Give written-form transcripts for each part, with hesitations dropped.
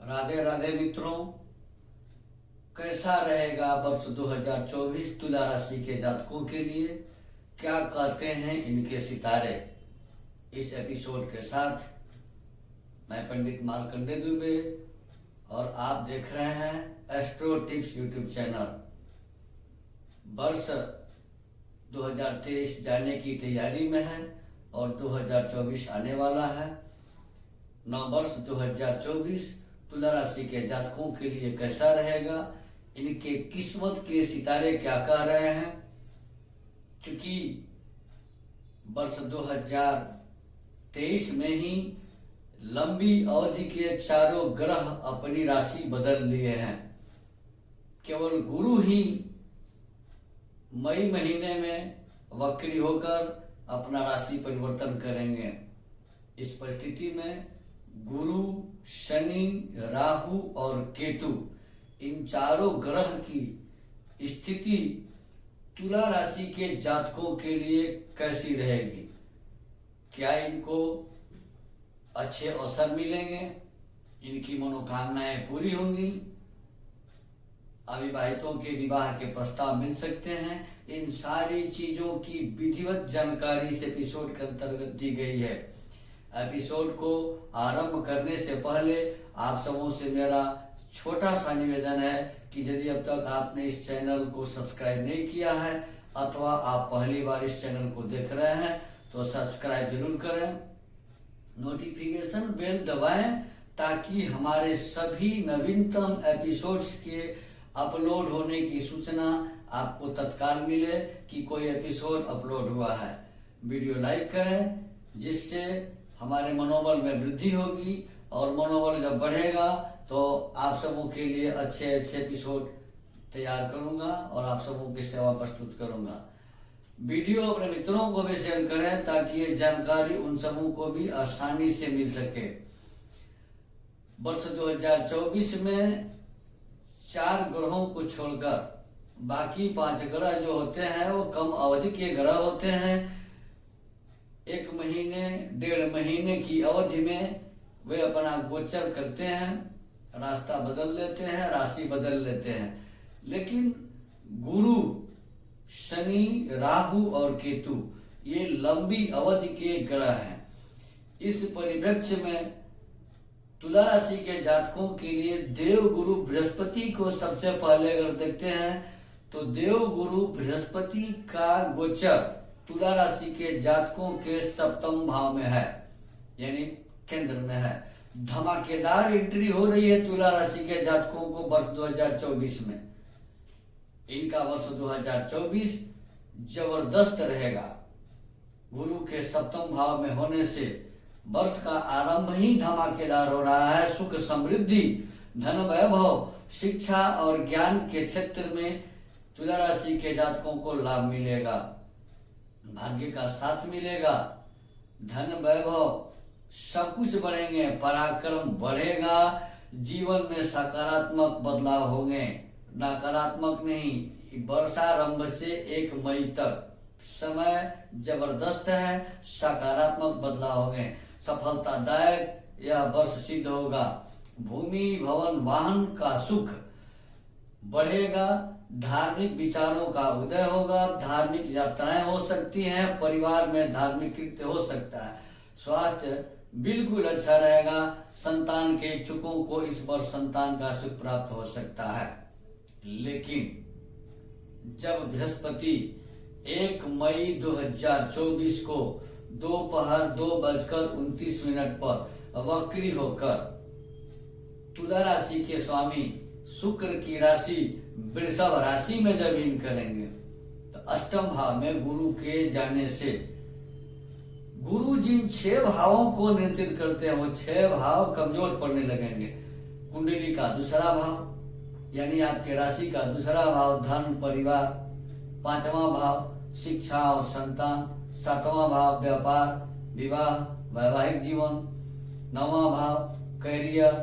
राधे राधे मित्रों, कैसा रहेगा वर्ष 2024 तुला राशि के जातकों के लिए? क्या कहते हैं इनके सितारे? इस एपिसोड के साथ मैं पंडित मार्कंडे दुबे और आप देख रहे हैं एस्ट्रो टिप्स यूट्यूब चैनल। वर्ष 2023 जाने की तैयारी में है और 2024 आने वाला है। नव वर्ष 2024 तुला राशि के जातकों के लिए कैसा रहेगा? इनके किस्मत के सितारे क्या कह रहे हैं? क्योंकि वर्ष 2023 में ही लंबी अवधि के चारों ग्रह अपनी राशि बदल लिए हैं। केवल गुरु ही मई महीने में वक्री होकर अपना राशि परिवर्तन करेंगे। इस परिस्थिति में गुरु, शनि, राहु और केतु, इन चारों ग्रह की स्थिति तुला राशि के जातकों के लिए कैसी रहेगी? क्या इनको अच्छे अवसर मिलेंगे? इनकी मनोकामनाएं पूरी होंगी? अविवाहितों के विवाह के प्रस्ताव मिल सकते हैं? इन सारी चीजों की विधिवत जानकारी इस एपिसोड के अंतर्गत दी गई है। एपिसोड को आरंभ करने से पहले आप सबों से मेरा छोटा सा निवेदन है कि यदि अब तक आपने इस चैनल को सब्सक्राइब नहीं किया है अथवा आप पहली बार इस चैनल को देख रहे हैं तो सब्सक्राइब जरूर करें, नोटिफिकेशन बेल दबाएं ताकि हमारे सभी नवीनतम एपिसोड्स के अपलोड होने की सूचना आपको तत्काल मिले कि कोई एपिसोड अपलोड हुआ है। वीडियो लाइक करें जिससे हमारे मनोबल में वृद्धि होगी और मनोबल जब बढ़ेगा तो आप सबों के लिए अच्छे अच्छे एपिसोड तैयार करूंगा और आप सबों की सेवा प्रस्तुत करूंगा। वीडियो अपने मित्रों को भी शेयर करें ताकि ये जानकारी उन सबों को भी आसानी से मिल सके। वर्ष 2024 में 4 ग्रहों को छोड़कर बाकी 5 ग्रह जो होते हैं वो कम अवधि के ग्रह होते हैं। 1 महीने 1.5 महीने की अवधि में वे अपना गोचर करते हैं, रास्ता बदल लेते हैं, राशि बदल लेते हैं। लेकिन गुरु, शनि, राहु और केतु ये लंबी अवधि के ग्रह हैं। इस परिप्रेक्ष्य में तुला राशि के जातकों के लिए देव गुरु बृहस्पति को सबसे पहले अगर देखते हैं तो देव गुरु बृहस्पति का गोचर तुला राशि के जातकों के 7वें भाव में है, यानी केंद्र में है। धमाकेदार एंट्री हो रही है तुला राशि के जातकों को वर्ष 2024 में। इनका वर्ष 2024 जबरदस्त रहेगा। गुरु के 7वें भाव में होने से वर्ष का आरंभ ही धमाकेदार हो रहा है। सुख, समृद्धि, धन, वैभव, शिक्षा और ज्ञान के क्षेत्र में तुला राशि के जातकों को लाभ मिलेगा, भाग्य का साथ मिलेगा, धन, वैभव सब कुछ बढ़ेंगे, पराक्रम बढ़ेगा, जीवन में सकारात्मक बदलाव होंगे, नकारात्मक नहीं। वर्षारंभ से 1 मई तक समय जबरदस्त है, सकारात्मक बदलाव होंगे, सफलतादायक यह वर्ष सिद्ध होगा। भूमि, भवन, वाहन का सुख बढ़ेगा, धार्मिक विचारों का उदय होगा, धार्मिक यात्राएं हो सकती हैं, परिवार में धार्मिक कृत्य हो सकता है। स्वास्थ्य बिल्कुल अच्छा रहेगा। संतान के इच्छुकों को इस वर्ष संतान का सुख प्राप्त हो सकता है। लेकिन जब बृहस्पति 1 मई 2024 को दोपहर 2:29 पर वक्री होकर तुला राशि के स्वामी शुक्र की राशि वृषभ राशि में जब इन करेंगे तो 8वें भाव में गुरु के जाने से गुरु जिन 6 भावों को नियंत्रित करते हैं वो 6 भाव कमजोर पड़ने लगेंगे। कुंडली का 2रा भाव यानी आपके राशि का 2रा भाव धन, परिवार, 5वां भाव शिक्षा और संतान, 7वां भाव व्यापार, विवाह, वैवाहिक जीवन, 9वां भाव कैरियर,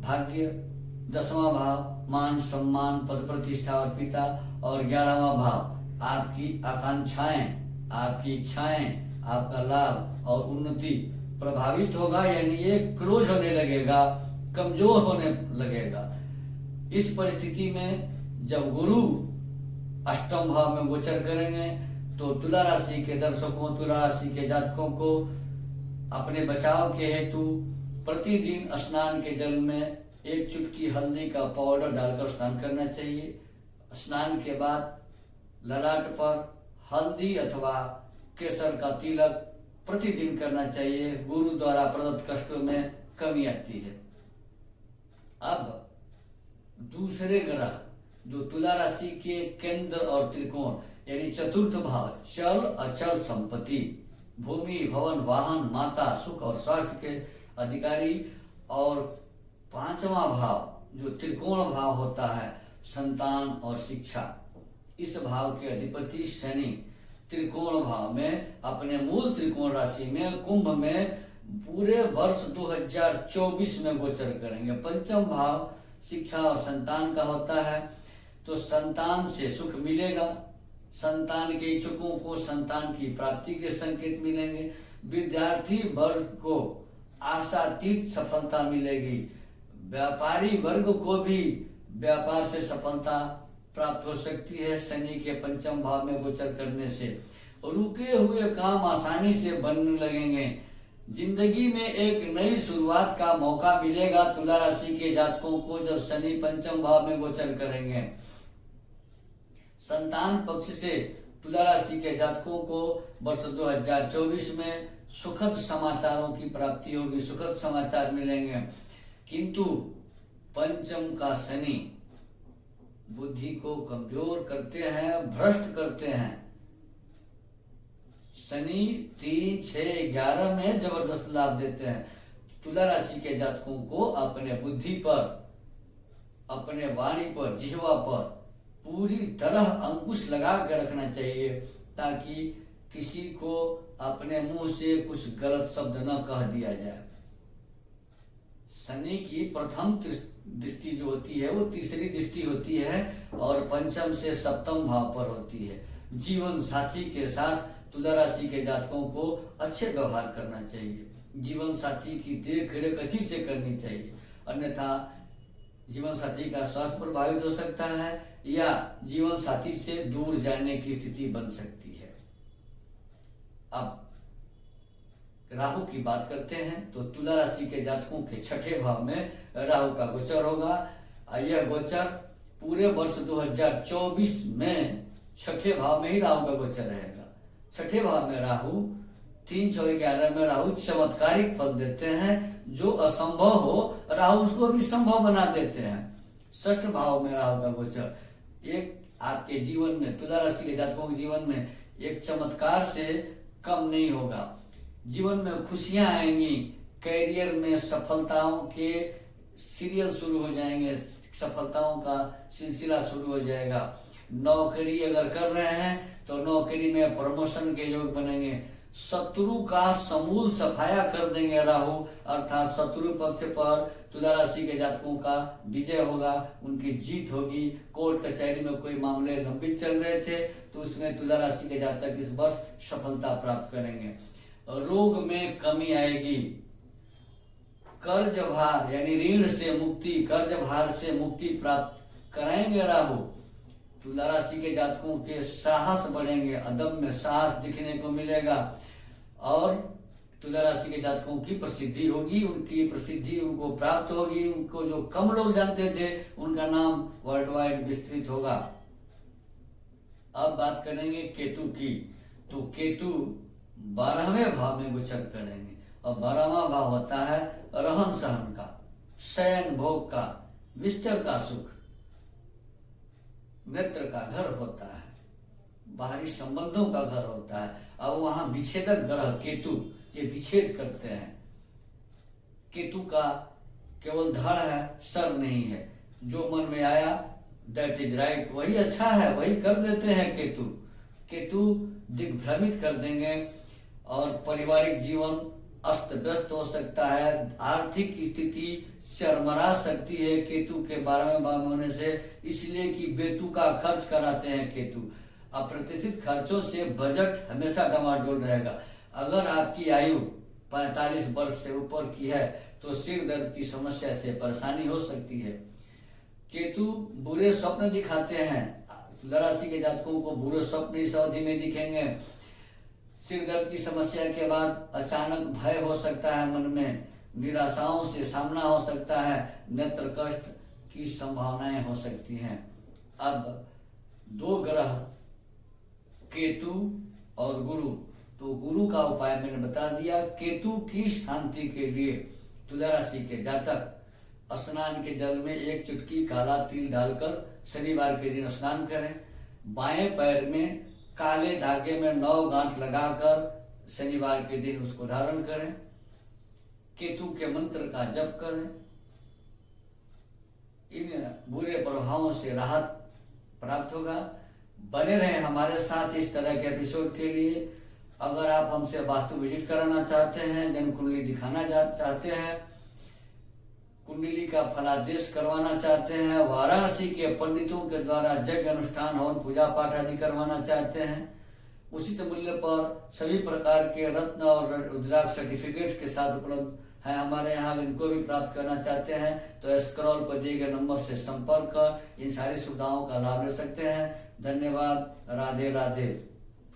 भाग्य, 10वां भाव मान, सम्मान, पद प्रतिष्ठा और पिता, और 11वां भाव आपकी आकांक्षाएं, आपकी इच्छाएं, आपका लाभ और उन्नति प्रभावित होगा, यानी ये क्लोज होने लगेगा कमजोर होने लगेगा। इस परिस्थिति में जब गुरु अष्टम भाव में गोचर करेंगे तो तुला राशि के दर्शकों, तुला राशि के जातकों को अपने बचाव के हेतु प्रतिदिन स्नान के जल में एक चुटकी हल्दी का पाउडर डालकर स्नान करना चाहिए। स्नान के बाद ललाट पर हल्दी अथवा केसर का तिलक प्रतिदिन करना चाहिए। गुरु द्वारा प्रदत्त कष्टों में कमी आती है। अब दूसरे ग्रह जो तुला राशि के केंद्र और त्रिकोण यानी चतुर्थ भाव, चल अचल संपत्ति, भूमि, भवन, वाहन, माता, सुख और स्वास्थ्य के अधिकारी, और पांचवा भाव जो त्रिकोण भाव होता है, संतान और शिक्षा, इस भाव के अधिपति शनि त्रिकोण भाव में अपने मूल त्रिकोण राशि में कुंभ में पूरे वर्ष 2024 में गोचर करेंगे। पंचम भाव शिक्षा और संतान का होता है, तो संतान से सुख मिलेगा। संतान के इच्छुकों को संतान की प्राप्ति के संकेत मिलेंगे। विद्यार्थी वर्ग को आशातीत सफलता मिलेगी। व्यापारी वर्ग को भी व्यापार से सफलता प्राप्त हो सकती है शनि के पंचम भाव में गोचर करने से। रुके हुए काम आसानी से बनने लगेंगे। जिंदगी में एक नई शुरुआत का मौका मिलेगा तुला राशि के जातकों को जब शनि पंचम भाव में गोचर करेंगे। संतान पक्ष से तुला राशि के जातकों को वर्ष 2024 में सुखद समाचारों की प्राप्ति होगी, सुखद समाचार मिलेंगे। किंतु पंचम का शनि बुद्धि को कमजोर करते हैं, भ्रष्ट करते हैं। शनि 3, 6, 11 में जबरदस्त लाभ देते हैं। तुला राशि के जातकों को अपने बुद्धि पर, अपने वाणी पर, जिह्वा पर पूरी तरह अंकुश लगा के रखना चाहिए ताकि किसी को अपने मुंह से कुछ गलत शब्द न कह दिया जाए। शनि की प्रथम दृष्टि जो होती है वो तीसरी दृष्टि होती है और पंचम से सप्तम भाव पर होती है। जीवन साथी के साथ तुला राशि के जातकों को अच्छे व्यवहार करना चाहिए। जीवन साथी की देख रेख अच्छी से करनी चाहिए, अन्यथा जीवन साथी का स्वास्थ्य प्रभावित हो सकता है या जीवन साथी से दूर जाने की स्थिति बन सकती है। अब राहु की बात करते हैं तो तुला राशि के जातकों के छठे भाव में राहु का गोचर होगा। यह गोचर पूरे वर्ष 2024 में छठे भाव में ही राहु का गोचर रहेगा। छठे भाव में राहु 3, 6, 11 में राहु चमत्कारिक फल देते हैं। जो असंभव हो राहु उसको भी संभव बना देते हैं। षष्ठ भाव में राहु का गोचर एक आपके जीवन में, तुला राशि के जातकों के जीवन में एक चमत्कार से कम नहीं होगा। जीवन में खुशियां आएंगी, कैरियर में सफलताओं के सीरियल शुरू हो जाएंगे, सफलताओं का सिलसिला शुरू हो जाएगा। नौकरी अगर कर रहे हैं तो नौकरी में प्रमोशन के योग बनेंगे। शत्रु का समूल सफाया कर देंगे राहु, अर्थात शत्रु पक्ष पर तुला राशि के जातकों का विजय होगा, उनकी जीत होगी। कोर्ट कचहरी में कोई मामले लंबित चल रहे थे तो उसमें तुला राशि के जातक इस वर्ष सफलता प्राप्त करेंगे। रोग में कमी आएगी। कर्ज भार यानी ऋण से मुक्ति, कर्ज भार से मुक्ति प्राप्त कराएंगे राहु। तुला राशि के जातकों के साहस बढ़ेंगे, अदम्य साहस दिखने को मिलेगा और तुला राशि के जातकों की प्रसिद्धि होगी। उनकी प्रसिद्धि उनको प्राप्त होगी। उनको जो कम लोग जानते थे उनका नाम वर्ल्ड वाइड विस्तृत होगा। अब बात करेंगे केतु की, तो केतु 12वें भाव में गोचर करेंगे और 12वां भाव होता है रहन सहन का, शयन भोग का, बिस्तर का सुख, मित्र का घर होता है, बाहरी संबंधों का घर होता है। अब वहां विच्छेदक ग्रह केतु ये विच्छेद करते हैं। केतु का केवल धड़ है, सर नहीं है। जो मन में आया दैट इज राइट, वही अच्छा है, वही कर देते हैं केतु। केतु दिग्भ्रमित कर देंगे और पारिवारिक जीवन अस्त व्यस्त हो सकता है। आर्थिक स्थिति चरमरा सकती है केतु के 12वें भाव में होने से, इसलिए कि बेतुका खर्च कराते हैं केतु। अप्रत्याशित खर्चों से बजट हमेशा डमाडोल रहेगा। अगर आपकी आयु 45 वर्ष से ऊपर की है तो सिर दर्द की समस्या से परेशानी हो सकती है। केतु बुरे स्वप्न दिखाते हैं। तुला राशि के जातकों को बुरे स्वप्न इस अवधि में दिखेंगे। सिर दर्द की समस्या के बाद अचानक भय हो सकता है, मन में निराशाओं से सामना हो सकता है, नेत्र कष्ट की संभावनाएं हो सकती हैं। अब दो ग्रह केतु और गुरु, तो गुरु का उपाय मैंने बता दिया। केतु की शांति के लिए तुला राशि के जातक स्नान के जल में 1 चुटकी काला तिल डालकर शनिवार के दिन स्नान करें। बाएं पैर में काले धागे में 9 गांठ लगाकर शनिवार के दिन उसको धारण करें। केतु के मंत्र का जप करें। इन बुरे प्रभावों से राहत प्राप्त होगा। बने रहें हमारे साथ इस तरह के एपिसोड के लिए। अगर आप हमसे वास्तु विजिट कराना चाहते हैं, जन्म कुंडली दिखाना चाहते हैं, कुंडली का फलादेश करवाना चाहते हैं, वाराणसी के पंडितों के द्वारा यज्ञ अनुष्ठान हवन पूजा पाठ आदि करवाना चाहते हैं, उचित मूल्य पर सभी प्रकार के रत्न और रुद्राक्ष सर्टिफिकेट्स के साथ उपलब्ध है हमारे यहाँ। इनको भी प्राप्त करना चाहते हैं तो स्क्रॉल पर दिए गए नंबर से संपर्क कर इन सारी सुविधाओं का लाभ ले सकते हैं। धन्यवाद। राधे राधे।